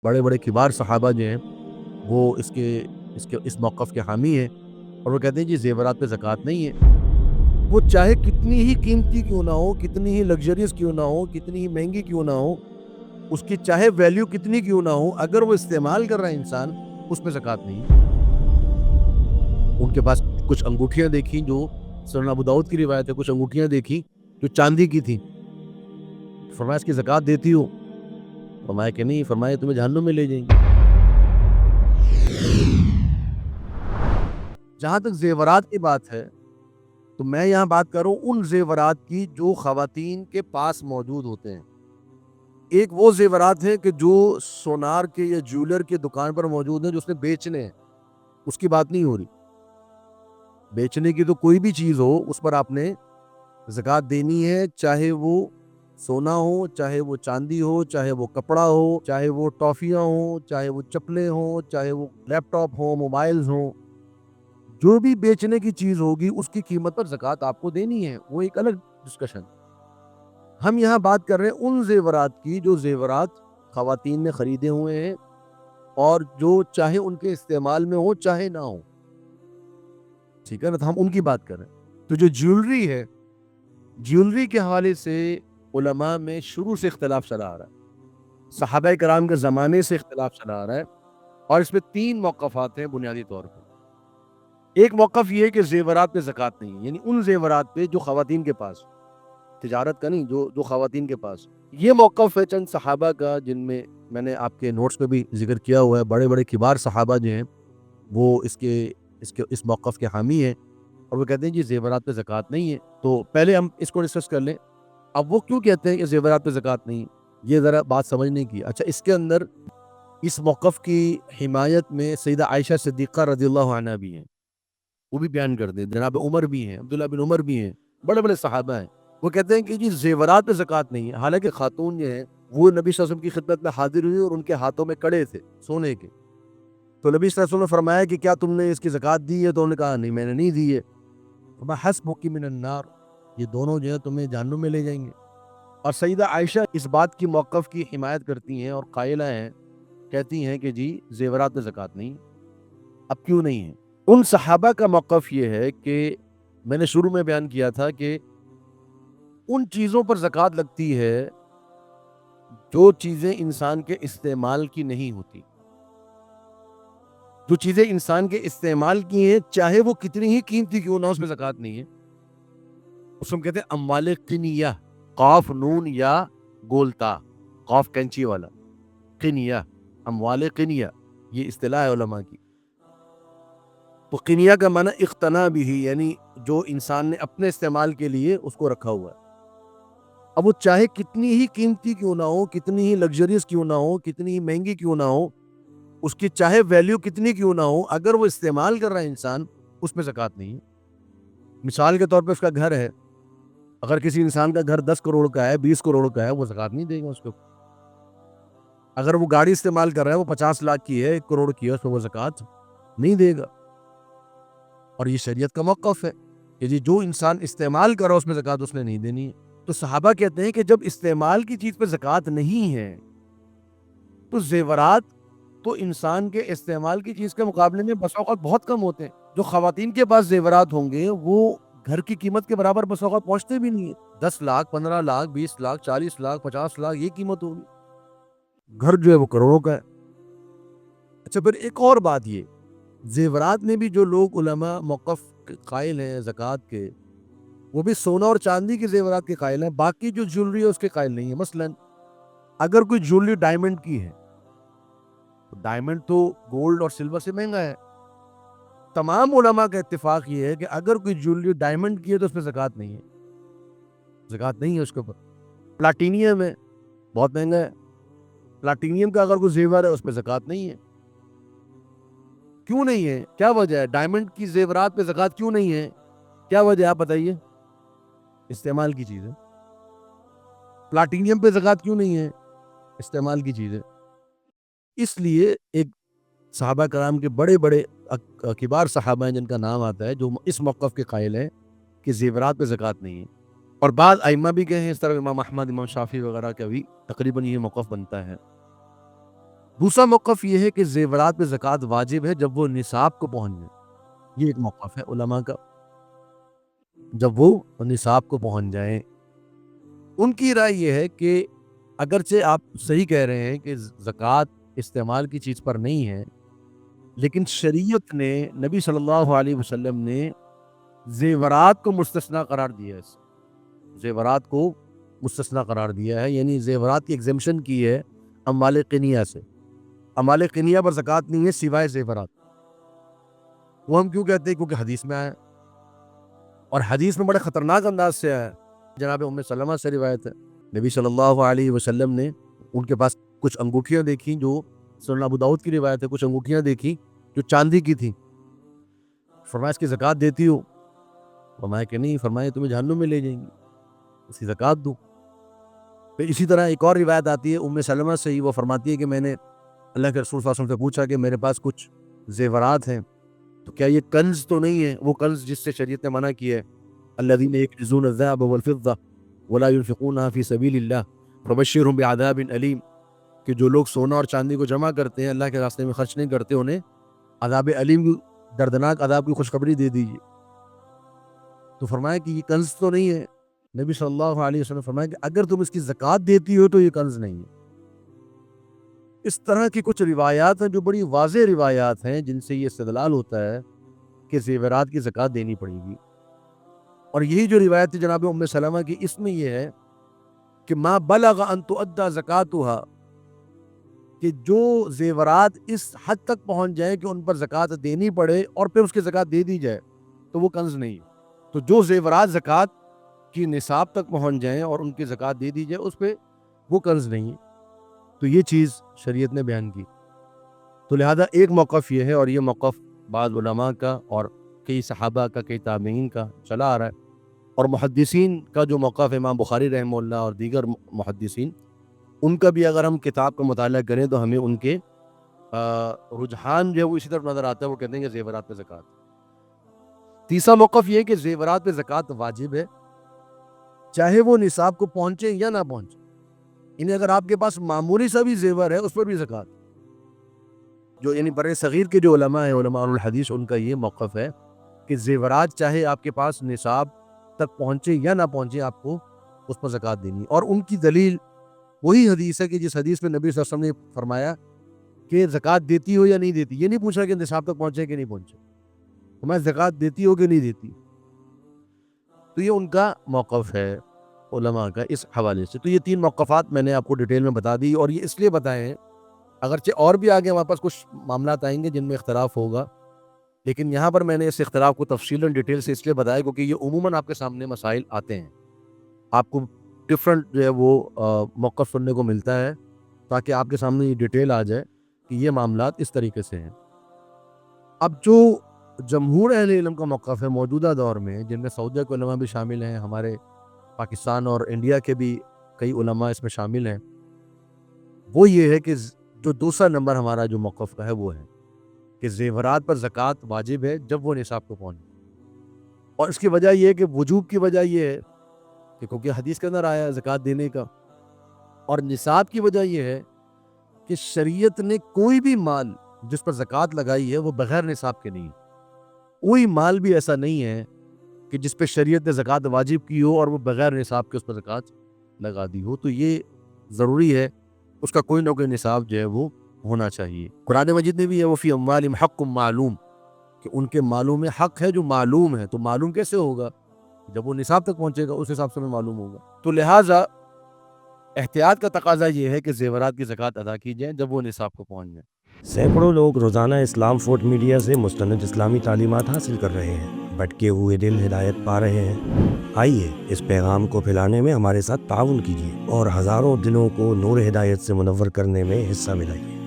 بڑے بڑے کبار صحابہ جو ہیں وہ اس موقف کے حامی ہیں، اور وہ کہتے ہیں جی زیورات پہ زکوٰۃ نہیں ہے۔ وہ چاہے کتنی ہی قیمتی کیوں نہ ہو، کتنی ہی لگژریس کیوں نہ ہو، کتنی ہی مہنگی کیوں نہ ہو، اس کی چاہے ویلیو کتنی کیوں نہ ہو، اگر وہ استعمال کر رہا ہے انسان، اس پہ زکوٰۃ نہیں ہے۔ ان کے پاس کچھ انگوٹھیاں دیکھیں، جو سنن ابو داؤد کی روایت ہے، کچھ انگوٹھیاں دیکھیں جو چاندی کی تھیں، فرمایا اس کی زکوٰۃ دیتی ہو؟ فرمایا کہ نہیں، فرمایا تمہیں جہنم میں لے جائیں گے۔ جہاں تک زیورات کی بات ہے تو میں یہاں بات کر رہا ہوں ان زیورات کی جو خواتین کے پاس موجود ہوتے ہیں۔ ایک وہ زیورات ہیں کہ جو سونار کے یا جیولر کے دکان پر موجود ہیں جو اس نے بیچنے ہیں، اس کی بات نہیں ہو رہی۔ بیچنے کی تو کوئی بھی چیز ہو اس پر آپ نے زکوٰۃ دینی ہے، چاہے وہ سونا ہو، چاہے وہ چاندی ہو، چاہے وہ کپڑا ہو، چاہے وہ ٹافیاں ہوں، چاہے وہ چپلیں ہوں، چاہے وہ لیپ ٹاپ ہوں، موبائلز ہوں، جو بھی بیچنے کی چیز ہوگی اس کی قیمت پر زکوٰۃ آپ کو دینی ہے۔ وہ ایک الگ ڈسکشن۔ ہم یہاں بات کر رہے ہیں ان زیورات کی جو زیورات خواتین نے خریدے ہوئے ہیں اور جو چاہے ان کے استعمال میں ہو چاہے نہ ہو، ٹھیک ہے نا، تو ہم ان کی بات کر رہے ہیں۔ تو جو جیولری ہے، جیولری کے حوالے سے علماء میں شروع سے اختلاف چلا آ رہا ہے، صحابہ کرام کے زمانے سے اختلاف چلا آ رہا ہے، اور اس میں 3 موقفات ہیں بنیادی طور پر۔ ایک موقف یہ ہے کہ زیورات پہ زکوٰۃ نہیں، یعنی ان زیورات پہ جو خواتین کے پاس، تجارت کا نہیں، جو خواتین کے پاس۔ یہ موقف ہے چند صحابہ کا جن میں نے آپ کے نوٹس میں بھی ذکر کیا ہوا ہے، بڑے بڑے کبار صحابہ جو ہیں وہ اس موقف کے حامی ہیں، اور وہ کہتے ہیں جی زیورات پہ زکوٰۃ نہیں ہے۔ تو پہلے ہم اس کو ڈسکس کر لیں، اب وہ کیوں کہتے ہیں کہ زیورات پہ زکوٰۃ نہیں، یہ ذرا بات سمجھنے کی۔ اچھا، اس کے اندر اس موقف کی حمایت میں سیدہ عائشہ صدیقہ رضی اللہ عنہ بھی ہیں، وہ بھی بیان کر دیں، جناب عمر بھی ہیں، عبداللہ بن عمر بھی ہیں، بڑے بڑے صحابہ ہیں۔ وہ کہتے ہیں کہ جی زیورات پہ زکوٰۃ نہیں ہے، حالانکہ خاتون جو ہیں وہ نبی صلی اللہ علیہ وسلم کی خدمت میں حاضر ہوئی اور ان کے ہاتھوں میں کڑے تھے سونے کے، تو نبی صلی اللہ علیہ وسلم نے فرمایا کہ کیا تم نے اس کی زکوٰۃ دی ہے؟ تو انہوں نے کہا نہیں، میں نے نہیں دی ہے۔ فرمایا حسبک من النار، یہ دونوں جو ہیں تمہیں جہنم میں لے جائیں گے۔ اور سیدہ عائشہ اس بات کی موقف کی حمایت کرتی ہیں اور قائلہ ہیں، کہتی ہیں کہ جی زیورات پہ زکوٰۃ نہیں۔ اب کیوں نہیں ہے؟ ان صحابہ کا موقف یہ ہے کہ میں نے شروع میں بیان کیا تھا کہ ان چیزوں پر زکوٰۃ لگتی ہے جو چیزیں انسان کے استعمال کی نہیں ہوتی۔ جو چیزیں انسان کے استعمال کی ہیں چاہے وہ کتنی ہی قیمتی کیوں نہ، اس میں زکوٰۃ نہیں ہے۔ اس کو ہم کہتے ہیں اموال قنیہ، قاف نون یا گولتا، قاف کینچی والا، قنیہ، اموال قنیہ، یہ اصطلاح ہے علماء کی۔ تو قنیہ کا معنی اقتنا بھی، یعنی جو انسان نے اپنے استعمال کے لیے اس کو رکھا ہوا ہے۔ اب وہ چاہے کتنی ہی قیمتی کیوں نہ ہو، کتنی ہی لگژریس کیوں نہ ہو، کتنی ہی مہنگی کیوں نہ ہو، اس کی چاہے ویلیو کتنی کیوں نہ ہو، اگر وہ استعمال کر رہا ہے انسان، اس پہ زکوٰۃ نہیں ہے۔ مثال کے طور پہ اس کا گھر ہے، اگر کسی انسان کا گھر 10 کروڑ کا ہے، 20 کروڑ کا ہے، وہ زکوٰۃ نہیں دے گا اس کو۔ اگر وہ گاڑی استعمال کر رہا ہے، وہ 50 لاکھ کی ہے، 1 کروڑ کی ہے، اس پہ وہ زکوٰۃ نہیں دے گا۔ اور یہ شریعت کا موقف ہے کہ جی جو انسان استعمال کر رہا ہے اس میں زکوٰۃ اس نے نہیں دینی ہے۔ تو صحابہ کہتے ہیں کہ جب استعمال کی چیز پہ زکوٰۃ نہیں ہے تو زیورات تو انسان کے استعمال کی چیز کے مقابلے میں بسا اوقات بہت کم ہوتے ہیں۔ جو خواتین کے پاس زیورات ہوں گے وہ گھر کی قیمت کے برابر بسا اوقات پہنچتے بھی نہیں ہیں۔ 10 لاکھ، 15 لاکھ، 20 لاکھ، 40 لاکھ، 50 لاکھ، یہ قیمت ہوگی۔ گھر جو ہے وہ کروڑوں کا ہے۔ اچھا، پھر ایک اور بات، یہ زیورات میں بھی جو لوگ علماء موقف قائل ہیں زکوٰۃ کے، وہ بھی سونا اور چاندی کے زیورات کے قائل ہیں، باقی جو جیولری ہے اس کے قائل نہیں ہے۔ مثلا اگر کوئی جیولری ڈائمنڈ کی ہے، ڈائمنڈ تو گولڈ اور سلور سے مہنگا ہے، تمام علماء کا اتفاق یہ ہے کہ اگر کوئی جیولری ڈائمنڈ کی ہے تو اس پہ زکوٰۃ نہیں ہے، زکوٰۃ نہیں ہے اس کے اوپر۔ پلاٹینیم ہے، بہت مہنگا ہے، پلاٹینیم کا اگر کوئی زیور ہے اس پہ زکوٰۃ نہیں ہے۔ کیوں نہیں ہے؟ کیا وجہ ہے؟ ڈائمنڈ کی زیورات پہ زکوٰۃ کیوں نہیں ہے؟ کیا وجہ ہے آپ بتائیے؟ استعمال کی چیز ہے۔ پلاٹینیم پہ زکوٰۃ کیوں نہیں ہے؟ استعمال کی چیز ہے۔ اس لیے ایک صحابہ کرام کے بڑے بڑے کبار صحابہ ہیں جن کا نام آتا ہے، جو اس موقف کے قائل ہیں کہ زیورات پہ زکوٰۃ نہیں ہے، اور بعض ائمہ بھی گئے ہیں، اس طرح امام احمد، امام شافعی وغیرہ کا بھی تقریباً یہ موقف بنتا ہے۔ دوسرا موقف یہ ہے کہ زیورات پہ زکوٰۃ واجب ہے جب وہ نصاب کو پہنچ جائے. یہ ایک موقف ہے علماء کا، جب وہ نصاب کو پہنچ جائیں. ان کی رائے یہ ہے کہ اگرچہ آپ صحیح کہہ رہے ہیں کہ زکوٰۃ استعمال کی چیز پر نہیں ہے، لیکن شریعت نے، نبی صلی اللہ علیہ وسلم نے زیورات کو مستثنیٰ قرار دیا ہے. زیورات کو مستثنیٰ قرار دیا ہے، یعنی زیورات کی ایگزمپشن کی ہے اموال قنیہ سے. اموال قنیہ پر زکوٰۃ نہیں ہے سوائے زیورات. وہ ہم کیوں کہتے ہیں؟ کیونکہ حدیث میں آیا، اور حدیث میں بڑے خطرناک انداز سے آیا. جناب ام سلمہ سے روایت ہے، نبی صلی اللہ علیہ وسلم نے ان کے پاس کچھ انگوٹھیاں دیکھیں، جو سنن ابو داؤد کی روایت ہے، کچھ انگوٹھیاں دیکھیں جو چاندی کی تھیں. فرمایا اس کی زکوٰۃ دیتی ہو؟ فرمایا کہ نہیں. فرمایا تمہیں جہنم میں لے جائیں گی، اس کی زکوٰۃ دو. پھر اسی طرح ایک اور روایت آتی ہے ام سلمہ سے ہی، وہ فرماتی ہے کہ میں نے اللہ کے رسول صلی اللہ علیہ وسلم سے پوچھا کہ میرے پاس کچھ زیورات ہیں، تو کیا یہ کنز تو نہیں ہے؟ وہ کنز جس سے شریعت نے منع کیا ہے، الذین یکنزون الذهب والفضة ولا ينفقونها فی سبیل اللہ فبشرهم بعذاب علیم، کہ جو لوگ سونا اور چاندی کو جمع کرتے ہیں، اللہ کے راستے میں خرچ نہیں کرتے، انہیں عذاب علیم، دردناک عذاب کی خوشخبری دے دیجیے. تو فرمایا کہ یہ کنز تو نہیں ہے. نبی صلی اللہ علیہ وسلم فرمایا کہ اگر تم اس کی زکوٰۃ دیتی ہو تو یہ کنز نہیں ہے. اس طرح کی کچھ روایات ہیں جو بڑی واضح روایات ہیں، جن سے یہ استدلال ہوتا ہے کہ زیورات کی زکوٰۃ دینی پڑے گی. اور یہی جو روایت ہے جناب ام سلمہ کی، اس میں یہ ہے کہ ما بلغ ان تؤدى زکاتها، کہ جو زیورات اس حد تک پہنچ جائیں کہ ان پر زکوٰۃ دینی پڑے اور پھر اس کی زکوٰۃ دے دی جائے، تو وہ کنز نہیں ہے. تو جو زیورات زکوٰۃ کی نصاب تک پہنچ جائیں اور ان کی زکوٰۃ دے دی جائے، اس پہ وہ کنز نہیں ہے. تو یہ چیز شریعت نے بیان کی. تو لہذا ایک موقف یہ ہے، اور یہ موقف بعض علماء کا اور کئی صحابہ کا، کئی تابعین کا چلا آ رہا ہے. اور محدثین کا جو موقف ہے، امام بخاری رحمہ اللہ اور دیگر محدثین، ان کا بھی اگر ہم کتاب کا مطالعہ کریں تو ہمیں ان کے رجحان جو ہے وہ اسی طرف نظر آتا ہے. وہ کہتے ہیں کہ زیورات پہ زکوٰۃ. تیسرا موقف یہ ہے کہ زیورات پہ زکوٰۃ واجب ہے، چاہے وہ نصاب کو پہنچے یا نہ پہنچے. انہیں اگر آپ کے پاس معمولی سا بھی زیور ہے، اس پر بھی زکوٰۃ. جو یعنی بر صغیر کے جو علماء ہیں، علماء الحدیث، ان کا یہ موقف ہے کہ زیورات چاہے آپ کے پاس نصاب تک پہنچے یا نہ پہنچے، آپ کو اس پر زکوٰۃ دینی. اور ان کی دلیل وہی حدیث ہے کہ جس حدیث میں نبی صلی اللہ علیہ وسلم نے فرمایا کہ زکوٰۃ دیتی ہو یا نہیں دیتی. یہ نہیں پوچھا کہ نصاب تک پہنچے کہ نہیں پہنچے، ہمیں زکوٰۃ دیتی ہو کہ نہیں دیتی. تو یہ ان کا موقف ہے علماء کا اس حوالے سے. تو یہ تین موقفات میں نے آپ کو ڈیٹیل میں بتا دی، اور یہ اس لیے بتائے ہیں، اگرچہ اور بھی آگے ہمارے پاس کچھ معاملات آئیں گے جن میں اختلاف ہوگا، لیکن یہاں پر میں نے اس اختلاف کو تفصیلاً ڈیٹیل سے اس لیے بتایا کیونکہ یہ عموماً آپ کے سامنے مسائل آتے ہیں، آپ کو ڈفرینٹ جو ہے وہ موقف سننے کو ملتا ہے، تاکہ آپ کے سامنے یہ ڈیٹیل آ جائے کہ یہ معاملات اس طریقے سے ہیں. اب جو جمہور اہل علم کا موقف ہے موجودہ دور میں، جن میں سعودیہ کے علماء بھی شامل ہیں، ہمارے پاکستان اور انڈیا کے بھی کئی علماء اس میں شامل ہیں، وہ یہ ہے کہ جو دوسرا نمبر ہمارا جو موقف کا ہے وہ ہے کہ زیورات پر زکوٰۃ واجب ہے جب وہ نصاب کو پہنچے. اور اس کی وجہ یہ ہے کہ وجوب کی وجہ یہ ہے کہ کیونکہ حدیث کے اندر آیا ہے زکوٰۃ دینے کا. اور نصاب کی وجہ یہ ہے کہ شریعت نے کوئی بھی مال جس پر زکوٰۃ لگائی ہے وہ بغیر نصاب کے نہیں. کوئی مال بھی ایسا نہیں ہے کہ جس پہ شریعت نے زکوٰۃ واجب کی ہو اور وہ بغیر نصاب کے اس پر زکوٰۃ لگا دی ہو. تو یہ ضروری ہے، اس کا کوئی نہ کوئی نصاب جو ہے وہ ہونا چاہیے. قرآن مجید میں بھی ہے وفی اموالہم حق معلوم، کہ ان کے مالوں میں حق ہے جو معلوم ہے. تو معلوم کیسے ہوگا؟ جب وہ نصاب تک پہنچے گا اس حساب سے ہمیں معلوم ہوگا. تو لہٰذا احتیاط کا تقاضا یہ ہے کہ زیورات کی زکوٰۃ ادا کی جائے جب وہ نصاب کو پہنچ جائے. سینکڑوں لوگ روزانہ اسلام فورٹ میڈیا سے مستند اسلامی تعلیمات حاصل کر رہے ہیں، بھٹکے ہوئے دل ہدایت پا رہے ہیں. آئیے اس پیغام کو پھیلانے میں ہمارے ساتھ تعاون کیجیے اور ہزاروں دلوں کو نور ہدایت سے منور کرنے میں حصہ ملائیے.